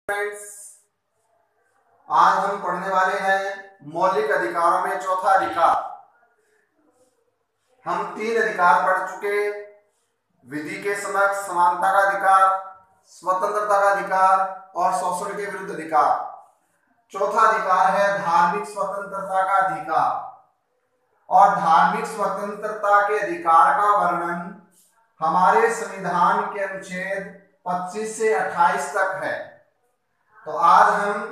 Friends, आज हम पढ़ने वाले हैं मौलिक अधिकारों में चौथा अधिकार। हम 3 अधिकार पढ़ चुके। विधि के समक्ष समानता का अधिकार, स्वतंत्रता का अधिकार और शोषण के विरुद्ध अधिकार। चौथा अधिकार है धार्मिक स्वतंत्रता का अधिकार। और धार्मिक स्वतंत्रता के अधिकार का वर्णन हमारे संविधान के अनुच्छेद 25 से 28 तक है। तो आज हम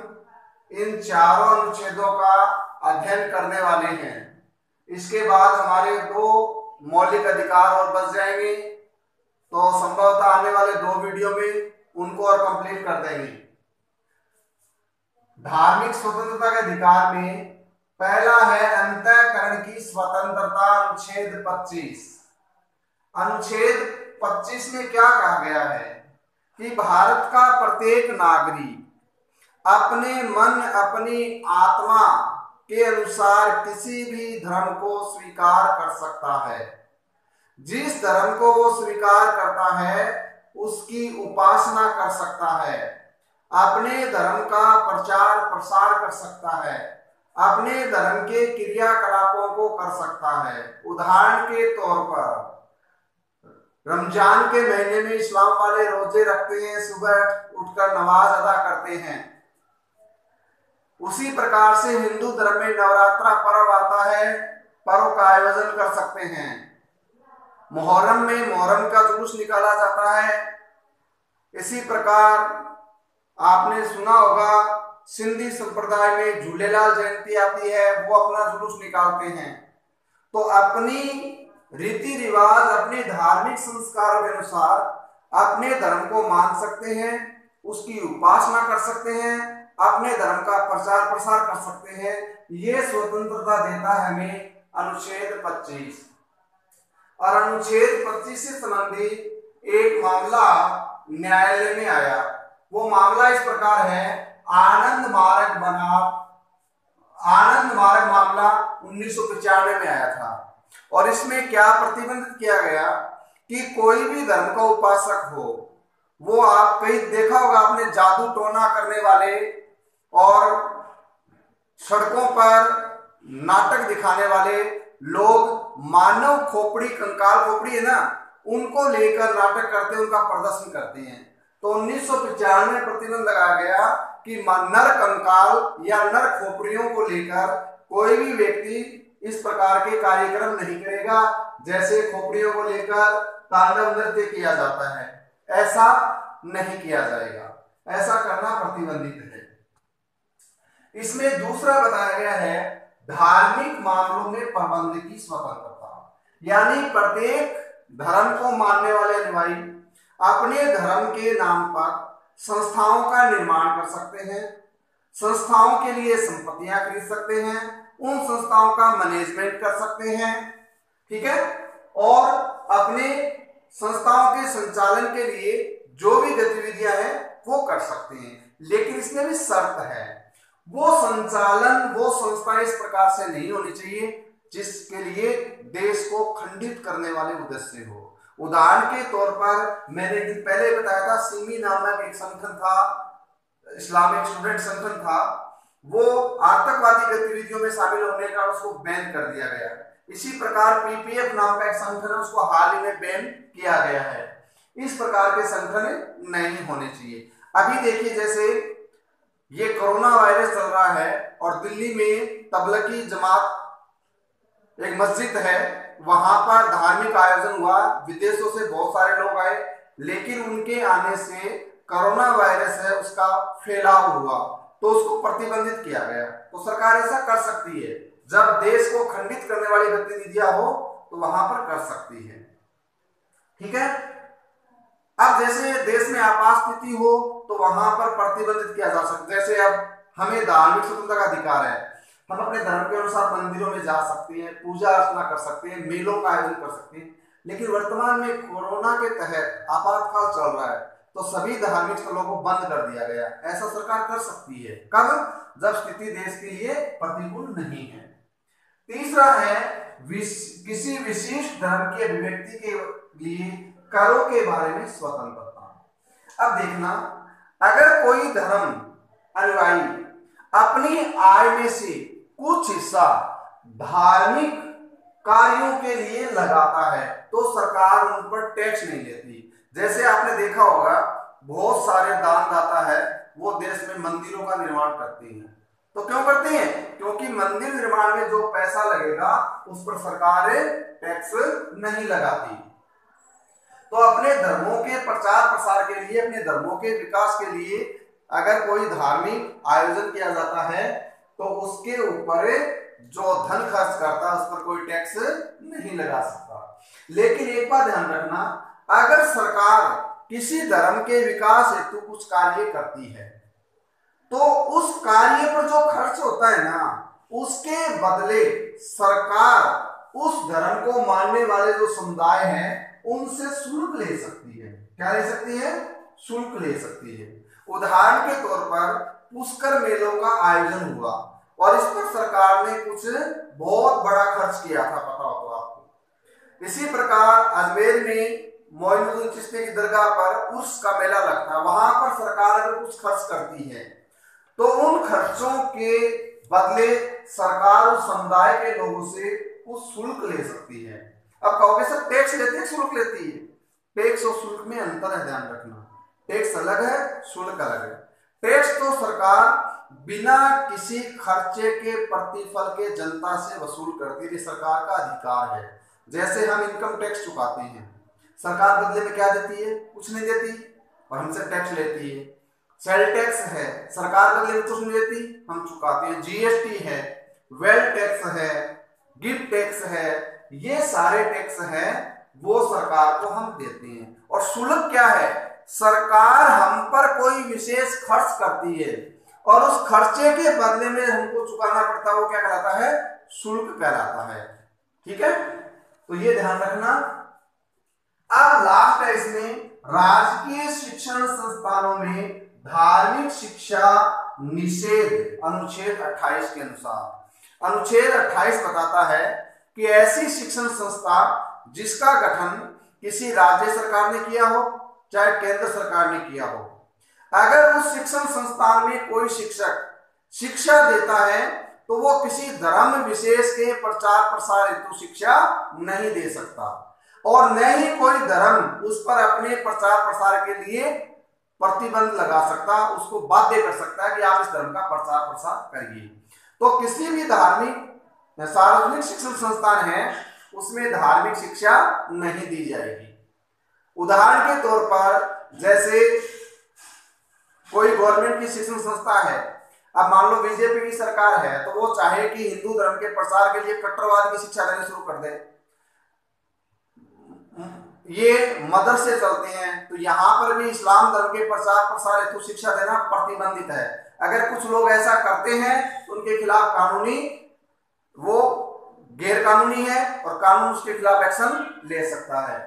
इन चारों अनुच्छेदों का अध्ययन करने वाले हैं। इसके बाद हमारे 2 मौलिक अधिकार और बच जाएंगे, तो संभवतः आने वाले 2 वीडियो में उनको और कंप्लीट कर देंगे। धार्मिक स्वतंत्रता के अधिकार में पहला है अंतःकरण की स्वतंत्रता, अनुच्छेद 25। अनुच्छेद 25 में क्या कहा गया है कि भारत का प्रत्येक नागरिक अपने मन, अपनी आत्मा के अनुसार किसी भी धर्म को स्वीकार कर सकता है। जिस धर्म को वो स्वीकार करता है उसकी उपासना कर सकता है, अपने धर्म का प्रचार प्रसार कर सकता है, अपने धर्म के क्रियाकलापों को कर सकता है। उदाहरण के तौर पर रमजान के महीने में इस्लाम वाले रोजे रखते हैं, सुबह उठकर नमाज अदा करते हैं। उसी प्रकार से हिंदू धर्म में नवरात्रा पर्व आता है, पर्व का आयोजन कर सकते हैं। मुहर्रम में मुहर्रम का जुलूस निकाला जाता है। इसी प्रकार आपने सुना होगा सिंधी संप्रदाय में झूलेलाल जयंती आती है, वो अपना जुलूस निकालते हैं। तो अपनी रीति रिवाज, अपने धार्मिक संस्कारों के अनुसार अपने धर्म को मान सकते हैं, उसकी उपासना कर सकते हैं, अपने धर्म का प्रचार प्रसार कर सकते हैं। ये स्वतंत्रता देता है हमें अनुच्छेद 25। और अनुच्छेद 25 से संबंधित एक मामला न्यायालय में आया। वो मामला इस प्रकार है, आनंद मार्ग मामला 1995 में आया था। और इसमें क्या प्रतिबंधित किया गया कि कोई भी धर्म का उपासक हो, वो आप कहीं देखा होगा आपने, जादू टोना करने वाले और सड़कों पर नाटक दिखाने वाले लोग मानव खोपड़ी, कंकाल खोपड़ी है ना, उनको लेकर नाटक करते, उनका प्रदर्शन करते हैं। तो 1995 में प्रतिबंध लगाया गया कि नर कंकाल या नर खोपड़ियों को लेकर कोई भी व्यक्ति इस प्रकार के कार्यक्रम नहीं करेगा। जैसे खोपड़ियों को लेकर तांडव नृत्य किया जाता है, ऐसा नहीं किया जाएगा, ऐसा करना प्रतिबंधित है। इसमें दूसरा बताया गया है धार्मिक मामलों में प्रबंध की स्वतंत्रता, यानी प्रत्येक धर्म को मानने वाले अनुयायी अपने धर्म के नाम पर संस्थाओं का निर्माण कर सकते हैं, संस्थाओं के लिए संपत्तियां खरीद सकते हैं, उन संस्थाओं का मैनेजमेंट कर सकते हैं, ठीक है, और अपने संस्थाओं के संचालन के लिए जो भी गतिविधियां हैं वो कर सकते हैं। लेकिन इसमें भी शर्त है, वो संचालन, वो संस्था इस प्रकार से नहीं होनी चाहिए जिसके लिए देश को खंडित करने वाले उद्देश्य हो। उदाहरण के तौर पर मैंने एक दिन पहले बताया था, सिमी नामक एक संगठन था, इस्लामिक स्टूडेंट संगठन था, वो आतंकवादी गतिविधियों में शामिल होने का उसको बैन कर दिया गया। इसी प्रकार पीपीएफ नाम का एक संगठन है, उसको हाल ही में बैन किया गया है। इस प्रकार के संगठन नहीं होने चाहिए। अभी देखिए, जैसे ये कोरोना वायरस चल रहा है और दिल्ली में तबलगी जमात एक मस्जिद है, वहां पर धार्मिक आयोजन हुआ, विदेशों से बहुत सारे लोग आए, लेकिन उनके आने से कोरोना वायरस है उसका फैलाव हुआ, तो उसको प्रतिबंधित किया गया। तो सरकार ऐसा कर सकती है, जब देश को खंडित करने वाली गतिविधियां हो तो वहां पर कर सकती है, ठीक है। अब जैसे देश में आपात स्थिति हो तो वहां पर प्रतिबंधित किया जा सकता है। जैसे अब हमें धार्मिक स्वतंत्रता का अधिकार है, हम अपने धर्म के अनुसार मंदिरों में जा सकते हैं, पूजा अर्चना कर सकते हैं, मेलों का आयोजन कर सकते हैं। लेकिन वर्तमान में कोरोना के तहत आपातकाल चल रहा है, तो सभी धार्मिक स्थलों को बंद कर दिया गया। ऐसा सरकार कर सकती है, कब? जब स्थिति देश के लिए प्रतिकूल नहीं है। तीसरा है किसी विशिष्ट धर्म की अभिव्यक्ति के लिए करों के बारे में स्वतंत्रता। अब देखना, अगर कोई धर्म अनुयायी अपनी आय में से कुछ हिस्सा धार्मिक कार्यों के लिए लगाता है तो सरकार उन पर टैक्स नहीं लेती। जैसे आपने देखा होगा बहुत सारे दानदाता है वो देश में मंदिरों का निर्माण करते हैं। तो क्यों करते हैं? क्योंकि मंदिर निर्माण में जो पैसा लगेगा उस पर सरकार टैक्स नहीं लगाती। तो अपने धर्मों के प्रचार प्रसार के लिए, अपने धर्मों के विकास के लिए अगर कोई धार्मिक आयोजन किया जाता है तो उसके ऊपर जो धन खर्च करता है उस पर कोई टैक्स नहीं लगा सकता। लेकिन एक बात ध्यान रखना, अगर सरकार किसी धर्म के विकास हेतु कुछ कार्य करती है तो उस कार्य पर जो खर्च होता है ना, उसके बदले सरकार उस धर्म को मानने वाले जो समुदाय हैं उनसे शुल्क ले सकती है। क्या ले सकती है? शुल्क ले सकती है। उदाहरण के तौर पर पुष्कर मेलों का आयोजन हुआ और इस पर सरकार ने कुछ बहुत बड़ा खर्च किया था, पता हो तो आपको। इसी प्रकार अजमेर में मोइनुद्दीन चिश्ती की दरगाह पर उर्स का मेला लगता है, वहां पर सरकार अगर कुछ खर्च करती है तो उन खर्चों के बदले सरकार उस समुदाय के लोगों से कुछ शुल्क ले सकती है। अब कहोगे सर टैक्स लेती है शुल्क लेती है? टैक्स और शुल्क में अंतर है, ध्यान रखना। टैक्स अलग है, शुल्क अलग है। टैक्स तो सरकार बिना किसी खर्चे के प्रतिफल के जनता से वसूल करती है, सरकार का अधिकार है। जैसे हम इनकम टैक्स चुकाते हैं, सरकार बदले में क्या देती है? कुछ नहीं देती और हमसे टैक्स लेती है। सेल टैक्स है, सरकार बदले में कुछ नहीं देती, हम चुकाते हैं। जीएसटी है, वेल्थ टैक्स है, गिफ्ट टैक्स है, ये सारे टैक्स हैं वो सरकार को हम देते हैं। और शुल्क क्या है? सरकार हम पर कोई विशेष खर्च करती है और उस खर्चे के बदले में हमको चुकाना पड़ता है, वो क्या कहलाता है? शुल्क कहलाता है। ठीक है, तो ये ध्यान रखना। अब लास्ट है इसमें, राजकीय शिक्षण संस्थानों में धार्मिक शिक्षा निषेध अनुच्छेद 28 के अनुसार। अनुच्छेद 28 बताता है कि ऐसी शिक्षण संस्था जिसका गठन किसी राज्य सरकार ने किया हो चाहे केंद्र सरकार ने किया हो, अगर उस शिक्षण संस्थान में कोई शिक्षक शिक्षा देता है तो वो किसी धर्म विशेष के प्रचार प्रसार हेतु शिक्षा नहीं दे सकता और न ही कोई धर्म उस पर अपने प्रचार प्रसार के लिए प्रतिबंध लगा सकता, उसको बाध्य कर सकता है कि आप इस धर्म का प्रचार प्रसार करिए। तो किसी भी धार्मिक सार्वजनिक शिक्षण संस्थान है उसमें धार्मिक शिक्षा नहीं दी जाएगी। उदाहरण के तौर पर जैसे कोई गवर्नमेंट की शिक्षण संस्था है, अब मान लो बीजेपी की सरकार है तो वो चाहे कि हिंदू धर्म के प्रसार के लिए कट्टरवाद की शिक्षा देनी शुरू कर दे, ये मदरसे चलते हैं तो यहाँ पर भी इस्लाम धर्म के प्रचार प्रसार हेतु शिक्षा देना प्रतिबंधित है। अगर कुछ लोग ऐसा करते हैं तो उनके खिलाफ कानूनी, वो गैर कानूनी है और कानून उसके खिलाफ एक्शन ले सकता है।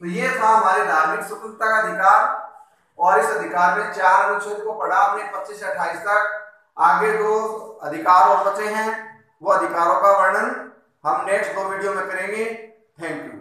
तो ये था हमारे धार्मिक स्वतंत्रता का अधिकार और इस अधिकार में 4 अनुच्छेद को पढ़ा हमने 25 से 28 तक। आगे 2 अधिकार और बचे हैं, वो अधिकारों का वर्णन हम नेक्स्ट 2 वीडियो में करेंगे। Thank you.